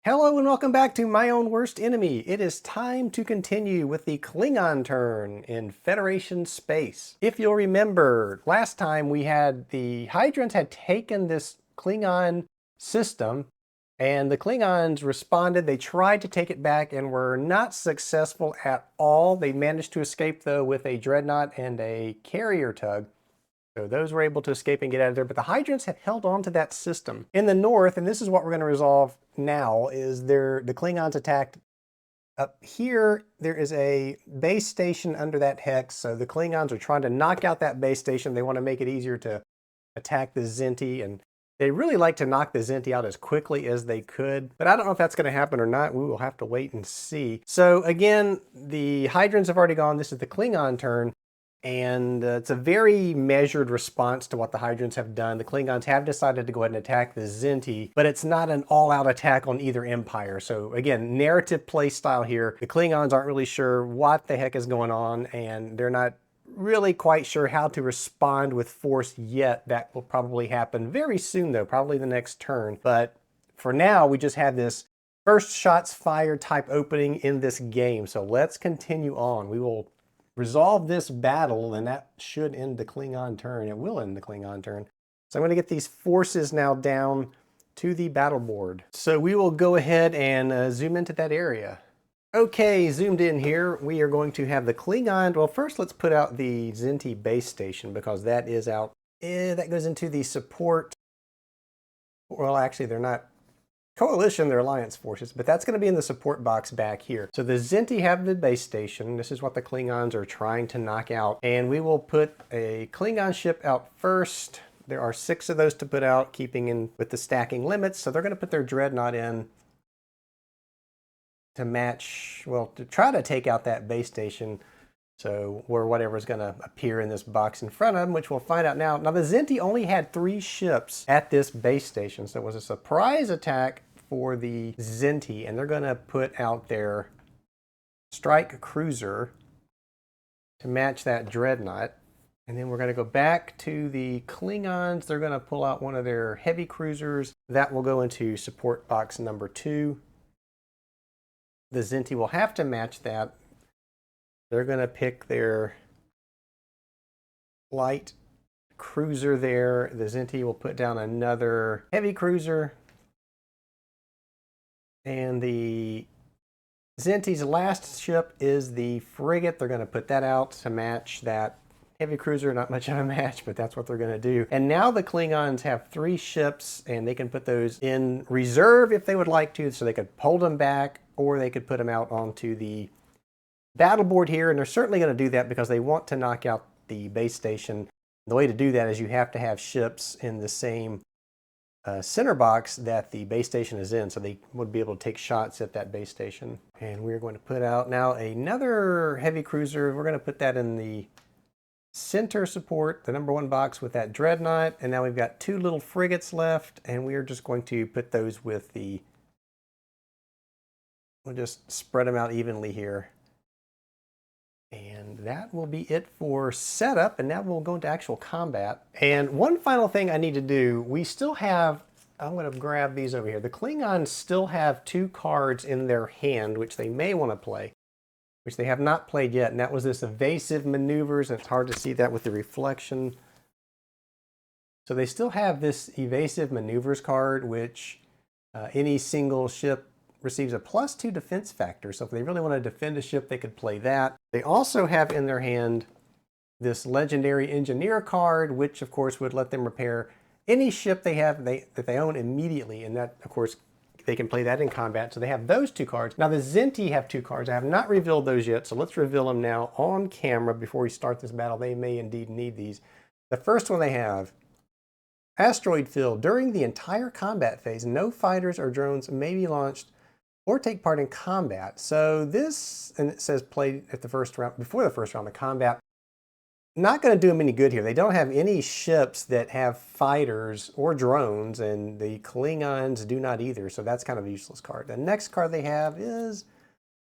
Hello and welcome back to My Own Worst Enemy. It is time to continue with the Klingon turn in Federation space. If you'll remember, last time we had the Hydrants had taken this Klingon system and the Klingons responded. They tried to take it back and were not successful at all. They managed to escape though with a dreadnought and a carrier tug. So those were able to escape and get out of there, but the Hydrants have held on to that system. In the north, and this is what we're going to resolve now, is the Klingons attacked up here. There is a base station under that hex, so the Klingons are trying to knock out that base station. They want to make it easier to attack the Zinti, and they really like to knock the Zinti out as quickly as they could, but I don't know if that's going to happen or not. We will have to wait and see. So again, the Hydrants have already gone. This is the Klingon turn. And it's a very measured response to what the Hydrants have done. The Klingons have decided to go ahead and attack the Zinti, but it's not an all-out attack on either empire. So again, narrative play style here. The Klingons aren't really sure what the heck is going on, and they're not really quite sure how to respond with force yet. That will probably happen very soon though, probably the next turn. But for now, we just have this first shots fired type opening in this game. So let's continue on. We will resolve this battle, and that should end the Klingon turn. It will end the Klingon turn. So I'm going to get these forces now down to the battle board. So we will go ahead and zoom into that area. Okay, zoomed in here. We are going to have the Klingon. Well, first let's put out the Zinti base station because that is out. That goes into the support. Well, actually, they're not coalition, they're alliance forces, but that's going to be in the support box back here. So the Zinti have the base station. This is what the Klingons are trying to knock out. And we will put a Klingon ship out first. There are 6 of those to put out, keeping in with the stacking limits. So they're going to put their dreadnought in to match, well, to try to take out that base station. So, or whatever's going to appear in this box in front of them, which we'll find out now. Now, the Zinti only had 3 ships at this base station, so it was a surprise attack for the Zinti, and they're going to put out their strike cruiser to match that dreadnought. And then we're going to go back to the Klingons. They're going to pull out one of their heavy cruisers. That will go into support box number 2. The Zinti will have to match that. They're going to pick their light cruiser there. The Zinti will put down another heavy cruiser. And the Zinti's last ship is the frigate. They're going to put that out to match that heavy cruiser. Not much of a match, but that's what they're going to do. And now the Klingons have 3 ships, and they can put those in reserve if they would like to. So they could hold them back, or they could put them out onto the battle board here, and they're certainly going to do that because they want to knock out the base station. The way to do that is you have to have ships in the same center box that the base station is in, so they would be able to take shots at that base station. And we're going to put out now another heavy cruiser. We're going to put that in the center support, the number 1 box with that dreadnought. And now we've got 2 little frigates left, and we are just going to put those with the, we'll just spread them out evenly here. And that will be it for setup, and now we'll go into actual combat. And one final thing I need to do, we still have, I'm going to grab these over here. The Klingons still have 2 cards in their hand, which they may want to play, which they have not played yet, and that was this evasive maneuvers, and it's hard to see that with the reflection. So they still have this evasive maneuvers card, which any single ship receives a +2 defense factor. So if they really want to defend a ship, they could play that. They also have in their hand this legendary engineer card, which of course would let them repair any ship they have that they own immediately. And that, of course, they can play that in combat. So they have those 2 cards. Now the Zinti have 2 cards. I have not revealed those yet. So let's reveal them now on camera before we start this battle. They may indeed need these. The first one they have, asteroid field. During the entire combat phase, no fighters or drones may be launched or take part in combat. So this, and it says play at the first round, before the first round of combat. Not going to do them any good here. They don't have any ships that have fighters or drones, and the Klingons do not either, so that's kind of a useless card. The next card they have is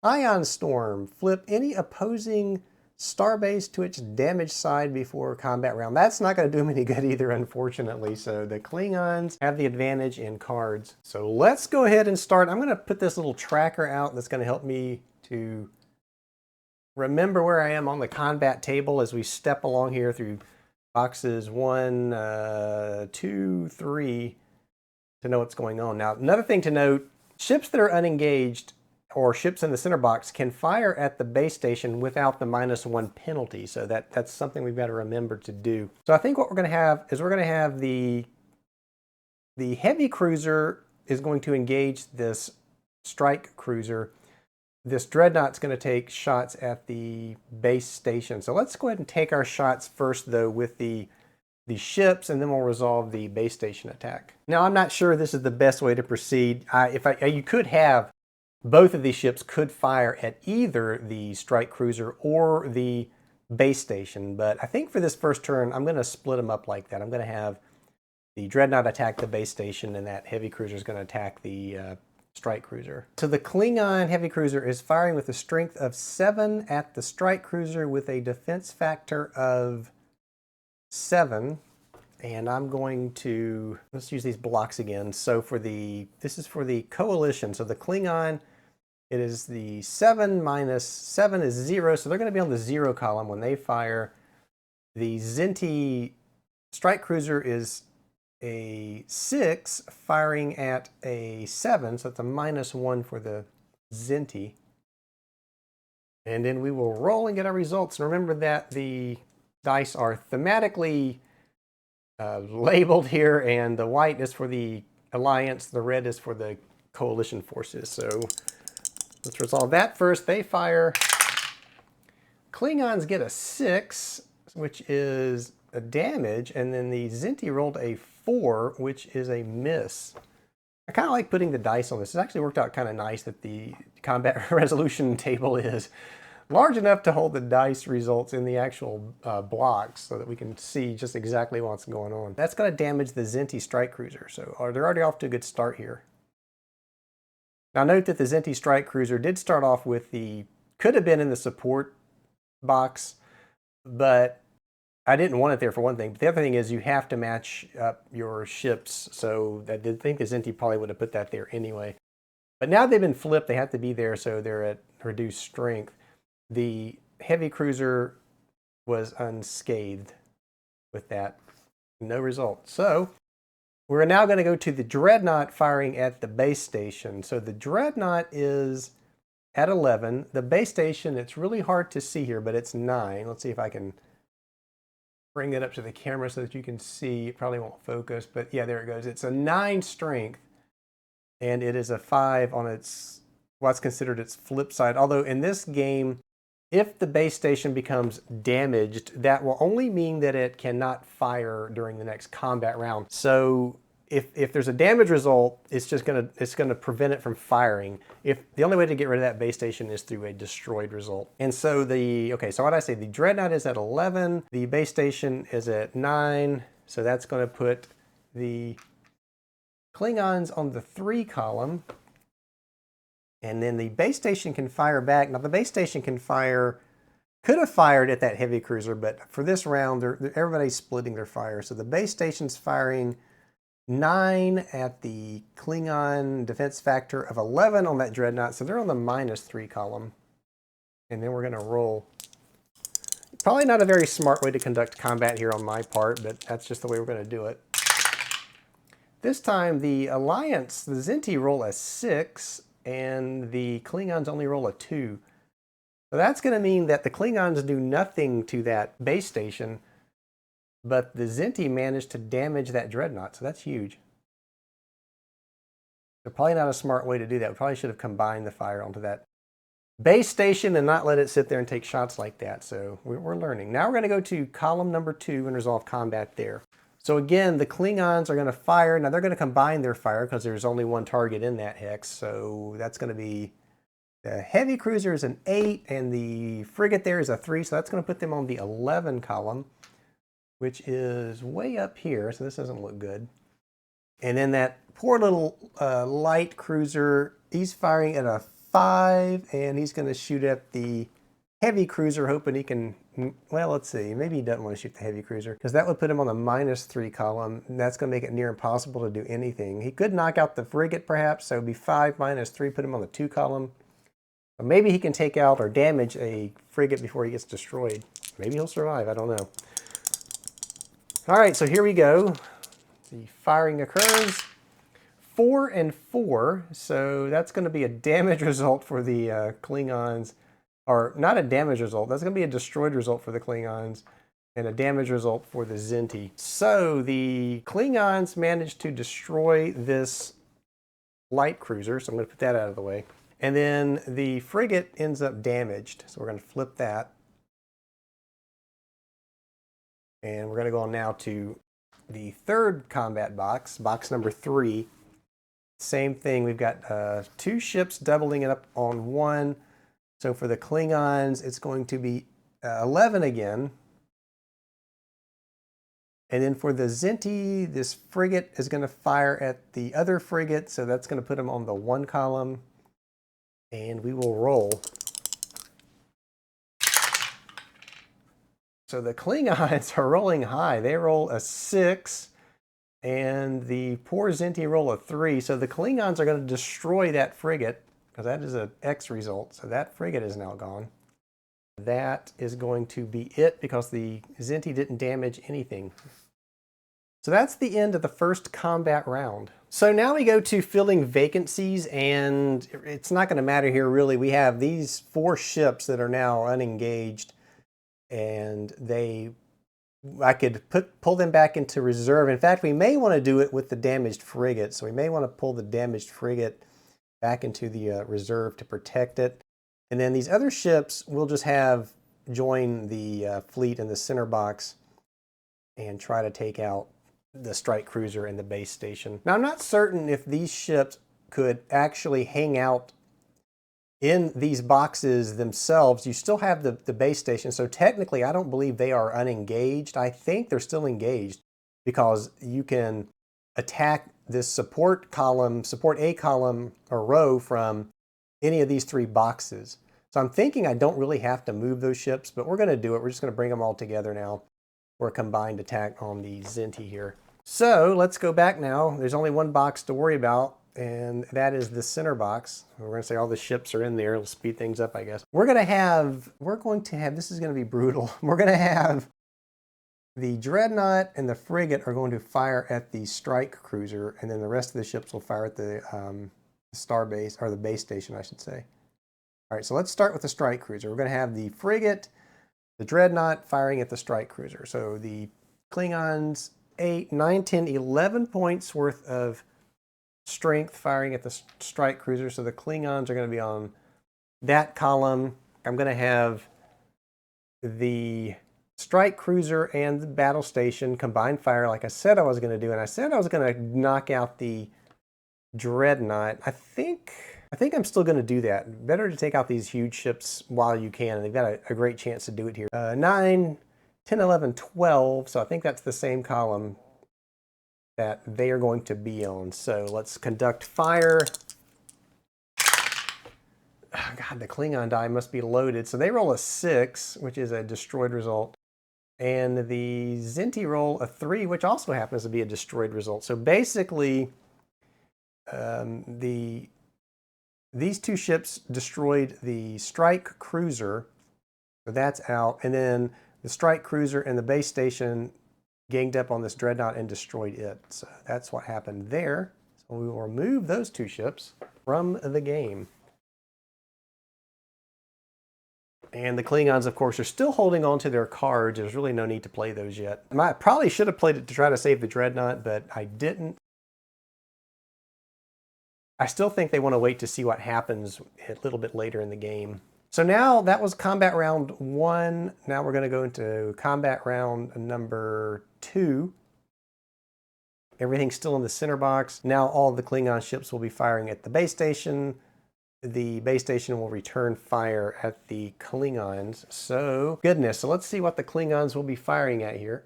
Ion Storm. Flip any opposing starbase to its damage side before combat round. That's not going to do them any good either, unfortunately. So the Klingons have the advantage in cards. So let's go ahead and start. I'm going to put this little tracker out that's going to help me to remember where I am on the combat table as we step along here through boxes 1, 2, 3 to know what's going on. Now, another thing to note, ships that are unengaged or ships in the center box can fire at the base station without the -1 penalty. So that's something we've got to remember to do. So I think what we're going to have is we're going to have the heavy cruiser is going to engage this strike cruiser. This dreadnought's going to take shots at the base station. So let's go ahead and take our shots first, though, with the ships, and then we'll resolve the base station attack. Now, I'm not sure this is the best way to proceed. You could have both of these ships could fire at either the strike cruiser or the base station, but I think for this first turn, I'm going to split them up like that. I'm going to have the dreadnought attack the base station, and that heavy cruiser is going to attack the strike cruiser. So the Klingon heavy cruiser is firing with a strength of 7 at the strike cruiser with a defense factor of 7. And I'm going to, let's use these blocks again. So this is for the coalition. So the Klingon, it is the 7 minus 7 is 0. So they're going to be on the 0 column when they fire. The Zinti strike cruiser is a 6 firing at a 7. So it's a -1 for the Zinti. And then we will roll and get our results. And remember that the dice are thematically labeled here, and the white is for the Alliance, the red is for the coalition forces. So let's resolve that first. They fire. Klingons get a 6, which is a damage, and then the Zinti rolled a 4, which is a miss. I kind of like putting the dice on this. It's actually worked out kind of nice that the combat resolution table is large enough to hold the dice results in the actual blocks so that we can see just exactly what's going on. That's going to damage the Zinti strike cruiser, so they're already off to a good start here. Now note that the Zinti strike cruiser did start off with could have been in the support box, but I didn't want it there for one thing. But the other thing is you have to match up your ships, so I did think the Zinti probably would have put that there anyway. But now they've been flipped, they have to be there, so they're at reduced strength. The heavy cruiser was unscathed with that. No result. So we're now going to go to the dreadnought firing at the base station. So the dreadnought is at 11. The base station, it's really hard to see here, but it's 9. Let's see if I can bring it up to the camera so that you can see. It probably won't focus, but yeah, there it goes. It's a 9 strength, and it is a 5 on what's considered its flip side. Although in this game, if the base station becomes damaged, that will only mean that it cannot fire during the next combat round. So if there's a damage result, it's gonna prevent it from firing. The only way to get rid of that base station is through a destroyed result. And so so what did I say? The dreadnought is at 11, the base station is at 9, so that's going to put the Klingons on the 3 column. And then the base station can fire back. Now the base station could have fired at that heavy cruiser, but for this round, everybody's splitting their fire. So the base station's firing 9 at the Klingon defense factor of 11 on that dreadnought. So they're on the -3 column. And then we're going to roll. Probably not a very smart way to conduct combat here on my part, but that's just the way we're going to do it. This time the Alliance, the Zinti roll a 6, and the Klingons only roll a 2. So that's going to mean that the Klingons do nothing to that base station, but the Zinti managed to damage that dreadnought, so that's huge. So probably not a smart way to do that. We probably should have combined the fire onto that base station and not let it sit there and take shots like that. So we're learning. Now we're going to go to column number 2 and resolve combat there. So again, the Klingons are going to fire. Now they're going to combine their fire because there's only one target in that hex. So that's going to be, the heavy cruiser is an 8 and the frigate there is a 3. So that's going to put them on the 11 column, which is way up here. So this doesn't look good. And then that poor little light cruiser, he's firing at a 5 and he's going to shoot at the heavy cruiser, hoping he can, well, let's see, maybe he doesn't want to shoot the heavy cruiser because that would put him on the -3 column, and that's going to make it near impossible to do anything. He could knock out the frigate perhaps, so it would be 5 -3, put him on the 2 column. Or maybe he can take out or damage a frigate before he gets destroyed. Maybe he'll survive, I don't know. All right, so here we go. The firing occurs. 4 and 4, so that's going to be a damage result for the Klingons. Or not a damage result, that's going to be a destroyed result for the Klingons and a damage result for the Zinti. So the Klingons managed to destroy this light cruiser, so I'm going to put that out of the way. And then the frigate ends up damaged, so we're going to flip that. And we're going to go on now to the third combat box, box number 3. Same thing, we've got 2 ships doubling it up on 1. So for the Klingons, it's going to be 11 again. And then for the Zinti, this frigate is going to fire at the other frigate, so that's going to put them on the 1 column. And we will roll. So the Klingons are rolling high. They roll a 6, and the poor Zinti roll a 3. So the Klingons are going to destroy that frigate, because that is an X result. So that frigate is now gone. That is going to be it, because the Zinti didn't damage anything. So that's the end of the first combat round. So now we go to filling vacancies, and it's not going to matter here really. We have these 4 ships that are now unengaged, and I could pull them back into reserve. In fact, we may want to do it with the damaged frigate. So we may want to pull the damaged frigate back into the reserve to protect it. And then these other ships we'll just have join the fleet in the center box and try to take out the strike cruiser and the base station. Now, I'm not certain if these ships could actually hang out in these boxes themselves. You still have the base station, so technically I don't believe they are unengaged. I think they're still engaged because you can attack this support A column or row from any of these 3 boxes. So I'm thinking I don't really have to move those ships, but we're going to do it. We're just going to bring them all together now for a combined attack on the Zinti here. So let's go back now. There's only 1 box to worry about, and that is the center box. We're going to say all the ships are in there. It'll speed things up, I guess. We're going to have, this is going to be brutal. We're going to have the Dreadnought and the frigate are going to fire at the strike cruiser, and then the rest of the ships will fire at the star base, or the base station, I should say. All right, so let's start with the strike cruiser. We're going to have the frigate, the Dreadnought firing at the strike cruiser. So the Klingons, 8, 9, 10, 11 points worth of strength firing at the strike cruiser. So the Klingons are going to be on that column. I'm going to have the strike cruiser and the battle station combined fire like I said I was going to do. And I said I was going to knock out the Dreadnought. I think I'm still going to do that. Better to take out these huge ships while you can. And they've got a great chance to do it here. 9, 10, 11, 12. So I think that's the same column that they are going to be on. So let's conduct fire. Oh God, the Klingon die must be loaded. So they roll a 6, which is a destroyed result. And the Zinti roll a 3, which also happens to be a destroyed result. So basically, these 2 ships destroyed the strike cruiser. So that's out. And then the strike cruiser and the base station ganged up on this Dreadnought and destroyed it. So that's what happened there. So we will remove those 2 ships from the game. And the Klingons, of course, are still holding on to their cards. There's really no need to play those yet. I probably should have played it to try to save the Dreadnought, but I didn't. I still think they want to wait to see what happens a little bit later in the game. So now that was combat round 1. Now we're going to go into combat round number 2. Everything's still in the center box. Now all the Klingon ships will be firing at the base station. The base station will return fire at the Klingons. So, goodness. So let's see what the Klingons will be firing at here.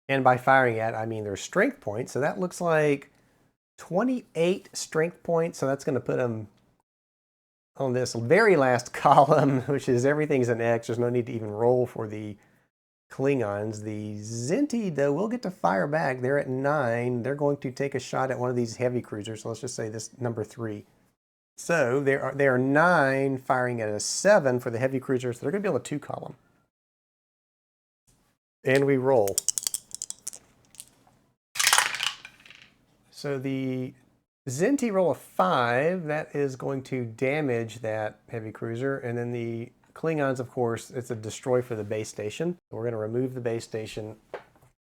And by firing at, I mean their strength points. So that looks like 28 strength points. So that's going to put them on this very last column, which is everything's an X. There's no need to even roll for the Klingons. The Zinti, though, will get to fire back. They're at 9. They're going to take a shot at one of these heavy cruisers. So let's just say this number 3. So they are 9 firing at a 7 for the heavy cruisers. So they're going to be on the 2 column. And we roll. So the Zinti roll a 5. That is going to damage that heavy cruiser. And then the Klingons, of course, it's a destroy for the base station. We're going to remove the base station,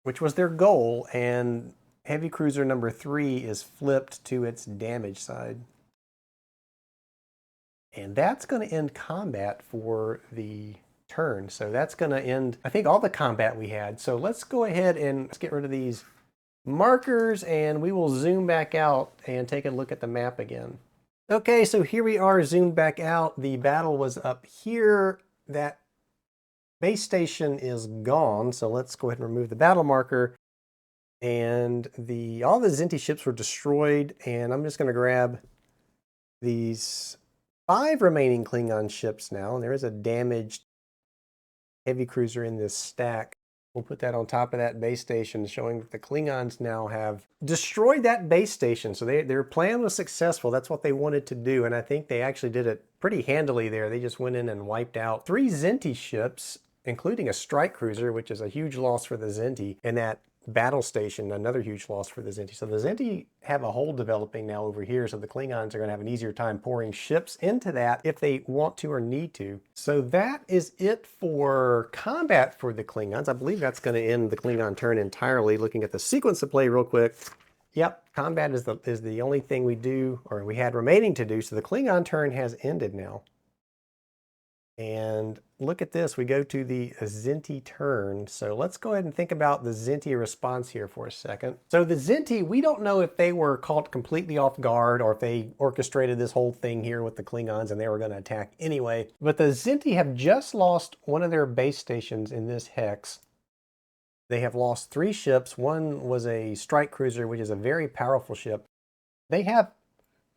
which was their goal. And heavy cruiser number 3 is flipped to its damage side. And that's going to end combat for the turn. So that's going to end, I think, all the combat we had. So let's go ahead and let's get rid of these markers, and we will zoom back out and take a look at the map again. Okay, so here we are zoomed back out. The battle was up here. That base station is gone. So let's go ahead and remove the battle marker. And all the Zinti ships were destroyed. And I'm just going to grab these 5 remaining Klingon ships now. And there is a damaged heavy cruiser in this stack. We'll put that on top of that base station, showing that the Klingons now have destroyed that base station. So their plan was successful. That's what they wanted to do. And I think they actually did it pretty handily there. They just went in and wiped out 3 Zinti ships, including a strike cruiser, which is a huge loss for the Zinti, and that battle station, another huge loss for the Zinti. So the Zinti have a hole developing now over here, so the Klingons are going to have an easier time pouring ships into that if they want to or need to. So that is it for combat for the Klingons. I believe that's going to end the Klingon turn entirely. Looking at the sequence of play real quick. Yep, combat is the only thing we do, or we had remaining to do, so the Klingon turn has ended now. And look at this, we go to the Zinti turn. So let's go ahead and think about the Zinti response here for a second. So the Zinti, we don't know if they were caught completely off guard or if they orchestrated this whole thing here with the Klingons and they were going to attack anyway. But the Zinti have just lost one of their base stations in this hex. They have lost 3 ships. One was a strike cruiser, which is a very powerful ship. They have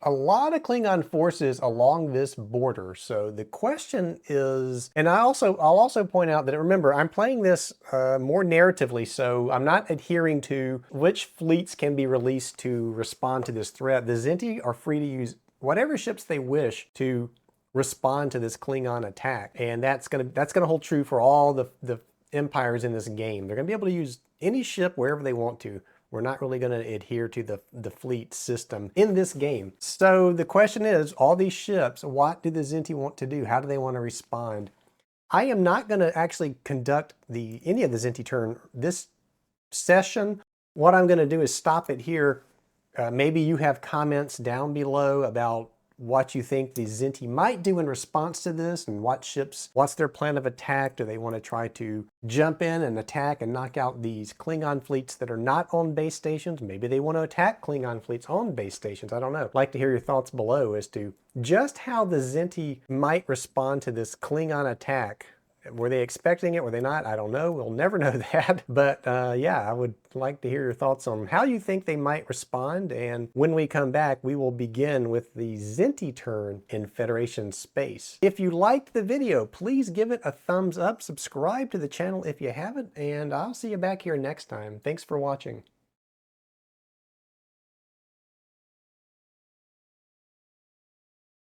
a lot of Klingon forces along this border. So the question is, and I'll also point out that, remember, I'm playing this more narratively, so I'm not adhering to which fleets can be released to respond to this threat. The Zinti are free to use whatever ships they wish to respond to this Klingon attack. And that's gonna hold true for all the empires in this game. They're gonna be able to use any ship wherever they want to. We're not really going to adhere to the fleet system in this game. So the question is, all these ships, what do the Zinti want to do? How do they want to respond? I am not going to actually conduct any of the Zinti turn this session. What I'm going to do is stop it here. Maybe you have comments down below about what you think the Zinti might do in response to this, and what's their plan of attack? Do they want to try to jump in and attack and knock out these Klingon fleets that are not on base stations? Maybe they want to attack Klingon fleets on base stations. I don't know. I'd like to hear your thoughts below as to just how the Zinti might respond to this Klingon attack. Were they expecting it? Were they not? I don't know. We'll never know that. But yeah, I would like to hear your thoughts on how you think they might respond. And when we come back, we will begin with the Zinti turn in Federation space. If you liked the video, please give it a thumbs up. Subscribe to the channel if you haven't. And I'll see you back here next time. Thanks for watching.